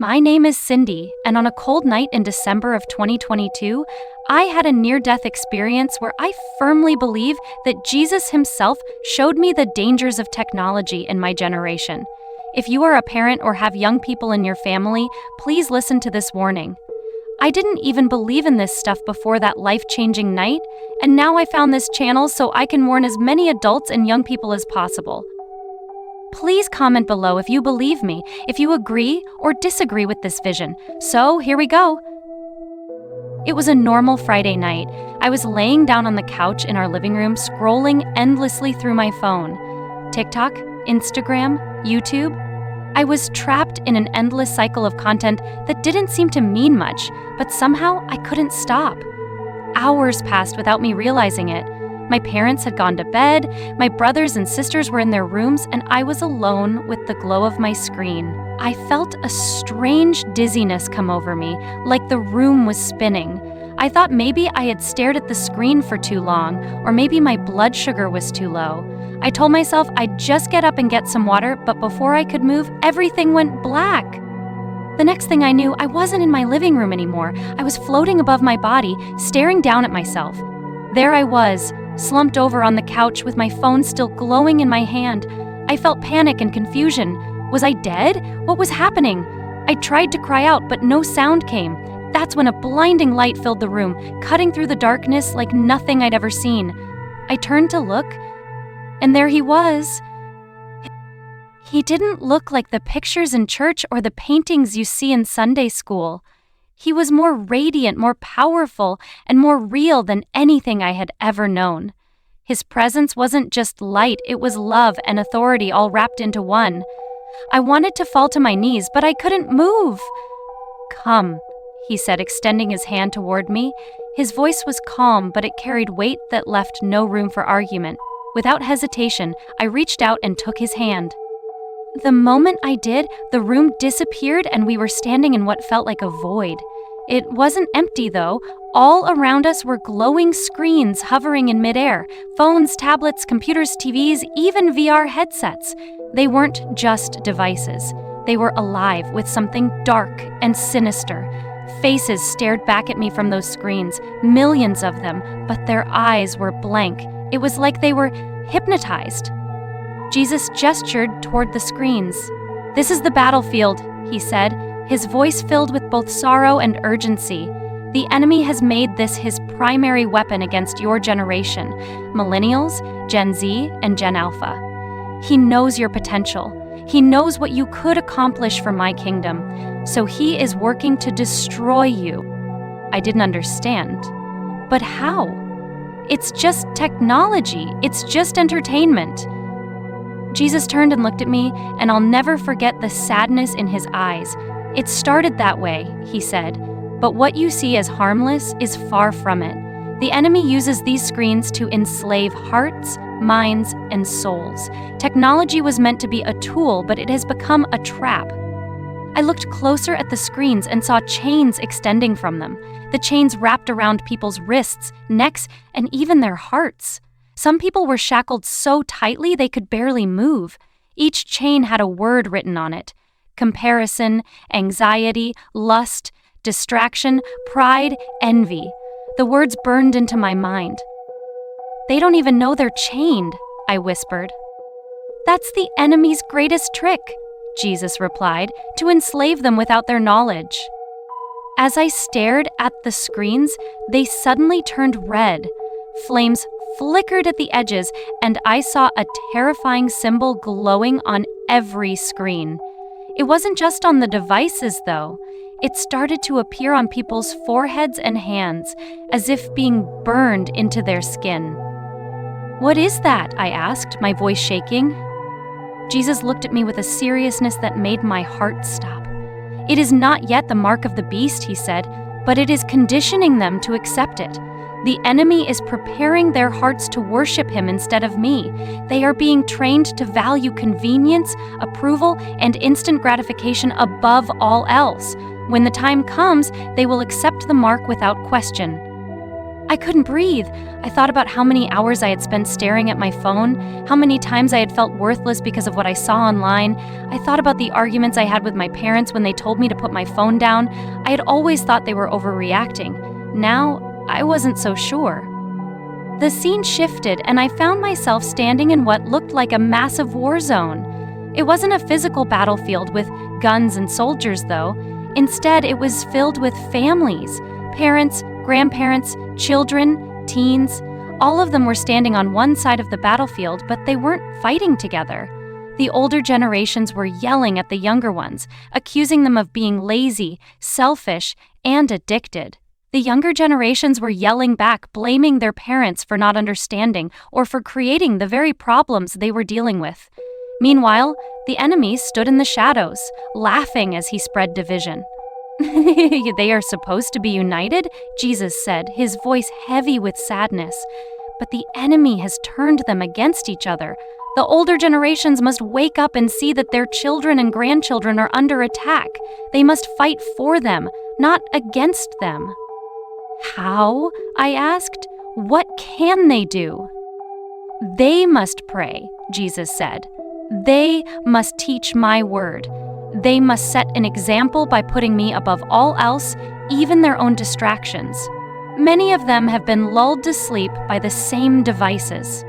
My name is Cindy, and on a cold night in December of 2022, I had a near-death experience where I firmly believe that Jesus himself showed me the dangers of technology in my generation. If you are a parent or have young people in your family, please listen to this warning. I didn't even believe in this stuff before that life-changing night, and now I found this channel so I can warn as many adults and young people as possible. Please comment below if you believe me, if you agree or disagree with this vision. So, here we go. It was a normal Friday night. I was laying down on the couch in our living room, scrolling endlessly through my phone. TikTok, Instagram, YouTube. I was trapped in an endless cycle of content that didn't seem to mean much, but somehow I couldn't stop. Hours passed without me realizing it. My parents had gone to bed, my brothers and sisters were in their rooms, and I was alone with the glow of my screen. I felt a strange dizziness come over me, like the room was spinning. I thought maybe I had stared at the screen for too long, or maybe my blood sugar was too low. I told myself I'd just get up and get some water, but before I could move, everything went black. The next thing I knew, I wasn't in my living room anymore. I was floating above my body, staring down at myself. There I was, slumped over on the couch with my phone still glowing in my hand. I felt panic and confusion. Was I dead? What was happening? I tried to cry out, but no sound came. That's when a blinding light filled the room, cutting through the darkness like nothing I'd ever seen. I turned to look, and there he was. He didn't look like the pictures in church or the paintings you see in Sunday school. He was more radiant, more powerful, and more real than anything I had ever known. His presence wasn't just light, it was love and authority all wrapped into one. I wanted to fall to my knees, but I couldn't move. "Come," he said, extending his hand toward me. His voice was calm, but it carried weight that left no room for argument. Without hesitation, I reached out and took his hand. The moment I did, the room disappeared and we were standing in what felt like a void. It wasn't empty, though. All around us were glowing screens hovering in midair. Phones, tablets, computers, TVs, even VR headsets. They weren't just devices. They were alive with something dark and sinister. Faces stared back at me from those screens, millions of them, but their eyes were blank. It was like they were hypnotized. Jesus gestured toward the screens. "This is the battlefield," he said, his voice filled with both sorrow and urgency. "The enemy has made this his primary weapon against your generation, millennials, Gen Z, and Gen Alpha. He knows your potential. He knows what you could accomplish for my kingdom, so he is working to destroy you." I didn't understand. But how? It's just technology. It's just entertainment. Jesus turned and looked at me, and I'll never forget the sadness in his eyes. "It started that way," he said, "but what you see as harmless is far from it. The enemy uses these screens to enslave hearts, minds, and souls. Technology was meant to be a tool, but it has become a trap." I looked closer at the screens and saw chains extending from them. The chains wrapped around people's wrists, necks, and even their hearts. Some people were shackled so tightly they could barely move. Each chain had a word written on it: comparison, anxiety, lust, distraction, pride, envy. The words burned into my mind. "They don't even know they're chained," I whispered. "That's the enemy's greatest trick," Jesus replied, "to enslave them without their knowledge." As I stared at the screens, they suddenly turned red. Flames flickered at the edges, and I saw a terrifying symbol glowing on every screen. It wasn't just on the devices, though. It started to appear on people's foreheads and hands, as if being burned into their skin. "What is that?" I asked, my voice shaking. Jesus looked at me with a seriousness that made my heart stop. "It is not yet the mark of the beast," he said, "but it is conditioning them to accept it. The enemy is preparing their hearts to worship him instead of me. They are being trained to value convenience, approval, and instant gratification above all else. When the time comes, they will accept the mark without question." I couldn't breathe. I thought about how many hours I had spent staring at my phone, how many times I had felt worthless because of what I saw online. I thought about the arguments I had with my parents when they told me to put my phone down. I had always thought they were overreacting. Now, I wasn't so sure. The scene shifted, and I found myself standing in what looked like a massive war zone. It wasn't a physical battlefield with guns and soldiers, though. Instead, it was filled with families, parents, grandparents, children, teens. All of them were standing on one side of the battlefield, but they weren't fighting together. The older generations were yelling at the younger ones, accusing them of being lazy, selfish, and addicted. The younger generations were yelling back, blaming their parents for not understanding or for creating the very problems they were dealing with. Meanwhile, the enemy stood in the shadows, laughing as he spread division. "They are supposed to be united," Jesus said, his voice heavy with sadness. "But the enemy has turned them against each other. The older generations must wake up and see that their children and grandchildren are under attack. They must fight for them, not against them." "How?" I asked. "What can they do?" "They must pray," Jesus said. "They must teach my word. They must set an example by putting me above all else, even their own distractions. Many of them have been lulled to sleep by the same devices."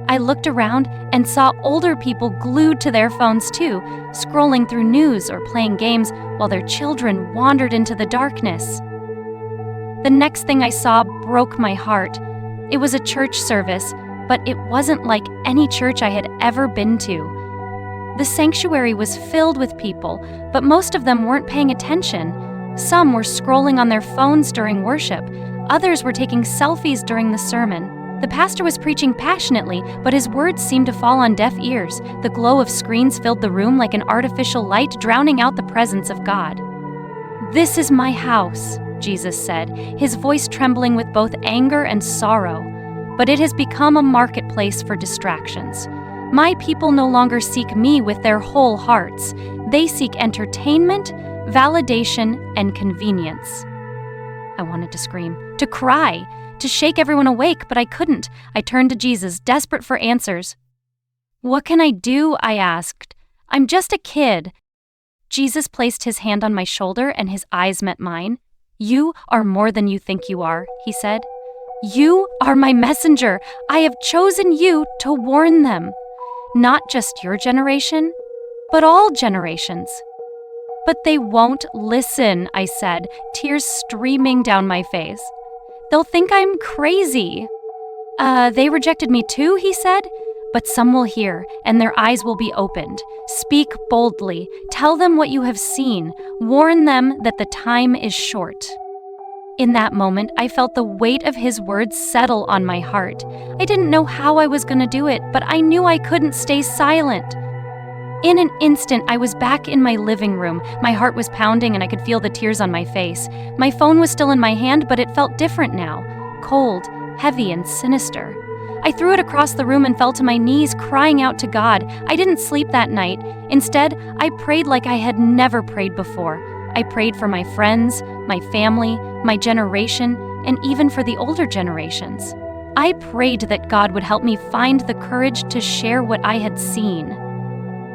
I looked around and saw older people glued to their phones too, scrolling through news or playing games while their children wandered into the darkness. The next thing I saw broke my heart. It was a church service, but it wasn't like any church I had ever been to. The sanctuary was filled with people, but most of them weren't paying attention. Some were scrolling on their phones during worship. Others were taking selfies during the sermon. The pastor was preaching passionately, but his words seemed to fall on deaf ears. The glow of screens filled the room like an artificial light, drowning out the presence of God. "This is my house," Jesus said, his voice trembling with both anger and sorrow. "But it has become a marketplace for distractions. My people no longer seek me with their whole hearts. They seek entertainment, validation, and convenience." I wanted to scream, to cry, to shake everyone awake, but I couldn't. I turned to Jesus, desperate for answers. "What can I do?" I asked. "I'm just a kid." Jesus placed his hand on my shoulder and his eyes met mine. "You are more than you think you are," he said. "You are my messenger. I have chosen you to warn them. Not just your generation, but all generations." "But they won't listen," I said, tears streaming down my face. "They'll think I'm crazy." They rejected me too," he said. "But some will hear, and their eyes will be opened. Speak boldly. Tell them what you have seen. Warn them that the time is short." In that moment, I felt the weight of his words settle on my heart. I didn't know how I was going to do it, but I knew I couldn't stay silent. In an instant, I was back in my living room. My heart was pounding and I could feel the tears on my face. My phone was still in my hand, but it felt different now. Cold, heavy, and sinister. I threw it across the room and fell to my knees, crying out to God. I didn't sleep that night. Instead, I prayed like I had never prayed before. I prayed for my friends, my family, my generation, and even for the older generations. I prayed that God would help me find the courage to share what I had seen.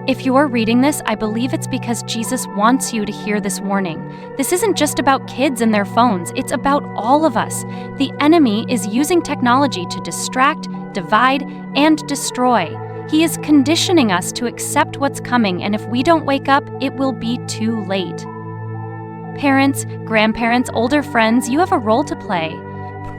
If you're reading this, I believe it's because Jesus wants you to hear this warning. This isn't just about kids and their phones, it's about all of us. The enemy is using technology to distract, divide, and destroy. He is conditioning us to accept what's coming, and if we don't wake up, it will be too late. Parents, grandparents, older friends, you have a role to play.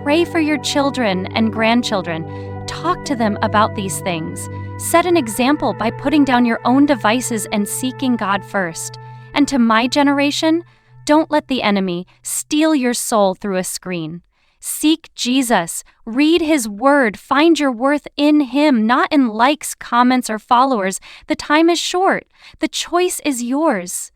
Pray for your children and grandchildren. Talk to them about these things. Set an example by putting down your own devices and seeking God first. And to my generation, don't let the enemy steal your soul through a screen. Seek Jesus. Read his word. Find your worth in him, not in likes, comments, or followers. The time is short. The choice is yours.